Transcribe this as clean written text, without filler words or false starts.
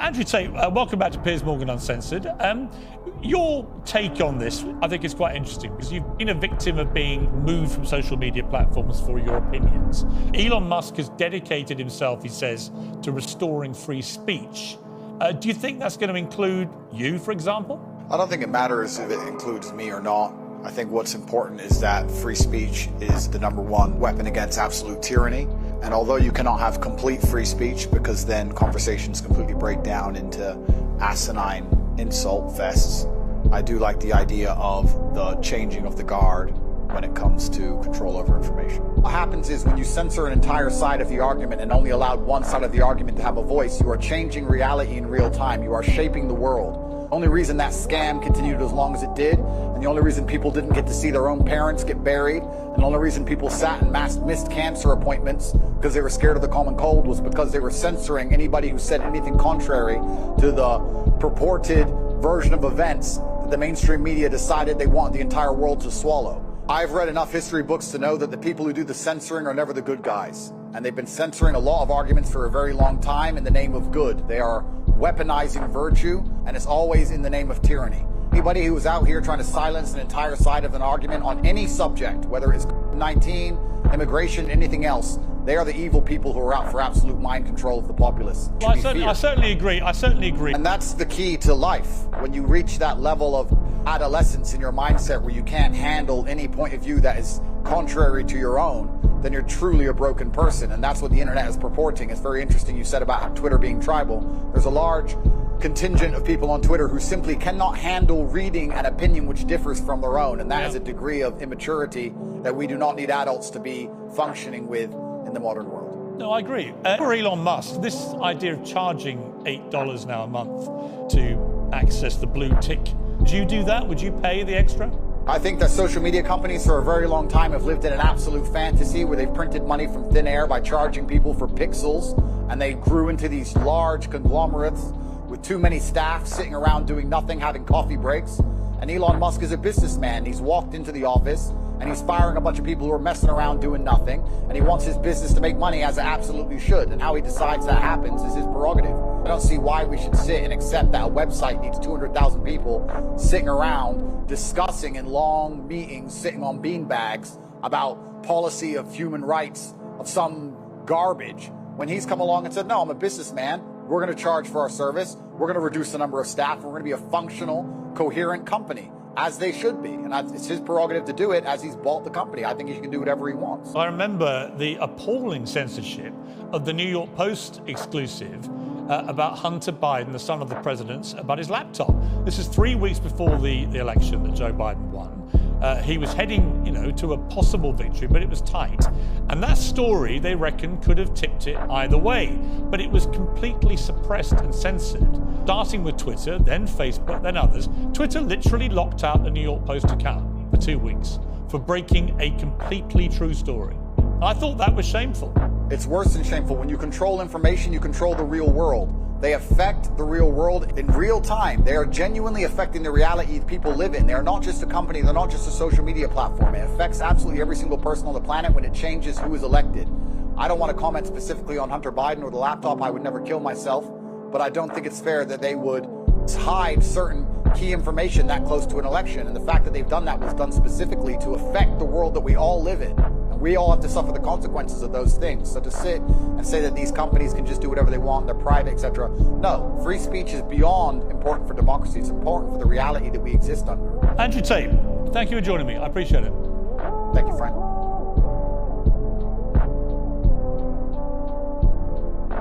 Andrew Tate, welcome back to Piers Morgan Uncensored. Your take on this, I think, is quite interesting because you've been a victim of being moved from social media platforms for your opinions. Elon Musk has dedicated himself, he says, to restoring free speech. Do you think that's going to include you, for example? I don't think it matters if it includes me or not. I think what's important is that free speech is the #1 weapon against absolute tyranny. And although you cannot have complete free speech because then conversations completely break down into asinine insult fests, I do like the idea of the changing of the guard when it comes to control over information. What happens is when you censor an entire side of the argument and only allowed one side of the argument to have a voice, you are changing reality in real time. You are shaping the world. The only reason that scam continued as long as it did, and the only reason people didn't get to see their own parents get buried, and the only reason people sat and missed cancer appointments because they were scared of the common cold was because they were censoring anybody who said anything contrary to the purported version of events that the mainstream media decided they want the entire world to swallow. I've read enough history books to know that the people who do the censoring are never the good guys. And they've been censoring a lot of arguments for a very long time in the name of good. They are weaponizing virtue, and it's always in the name of tyranny. Anybody who is out here trying to silence an entire side of an argument on any subject, whether it's 19, immigration, anything else, they are the evil people who are out for absolute mind control of the populace. Well, I certainly agree. I certainly agree. And that's the key to life. When you reach that level of adolescence in your mindset where you can't handle any point of view that is contrary to your own, then you're truly a broken person. And that's what the internet is purporting. It's very interesting you said about Twitter being tribal. There's a large contingent of people on Twitter who simply cannot handle reading an opinion which differs from their own. And that is a degree of immaturity that we do not need adults to be functioning with in the modern world. No, I agree. For Elon Musk, this idea of charging $8 now a month to access the blue tick, do you do that? Would you pay the extra? I think that social media companies for a very long time have lived in an absolute fantasy where they've printed money from thin air by charging people for pixels, and they grew into these large conglomerates with too many staff sitting around doing nothing, having coffee breaks. And Elon Musk is a businessman. He's walked into the office and he's firing a bunch of people who are messing around doing nothing, and he wants his business to make money, as it absolutely should. And how he decides that happens is his prerogative. I don't see why we should sit and accept that a website needs 200,000 people sitting around discussing in long meetings, sitting on beanbags about policy of human rights of some garbage, when he's come along and said, no, I'm a businessman. We're going to charge for our service. We're going to reduce the number of staff. We're going to be a functional, coherent company, as they should be. And it's his prerogative to do it, as he's bought the company. I think he can do whatever he wants. I remember the appalling censorship of the New York Post exclusive about Hunter Biden, the son of the president, about his laptop. This is 3 weeks before the election that Joe Biden won. He was heading, to a possible victory, but it was tight. And that story, they reckon, could have tipped it either way. But it was completely suppressed and censored, starting with Twitter, then Facebook, then others. Twitter literally locked out the New York Post account for 2 weeks for breaking a completely true story. And I thought that was shameful. It's worse than shameful. When you control information, you control the real world. They affect the real world in real time. They are genuinely affecting the reality people live in. They are not just a company. They're not just a social media platform. It affects absolutely every single person on the planet when it changes who is elected. I don't want to comment specifically on Hunter Biden or the laptop. I would never kill myself. But I don't think it's fair that they would hide certain key information that close to an election. And the fact that they've done that was done specifically to affect the world that we all live in. We all have to suffer the consequences of those things. So to sit and say that these companies can just do whatever they want, they're private, etc. No, free speech is beyond important for democracy. It's important for the reality that we exist under. Andrew Tate, thank you for joining me. I appreciate it.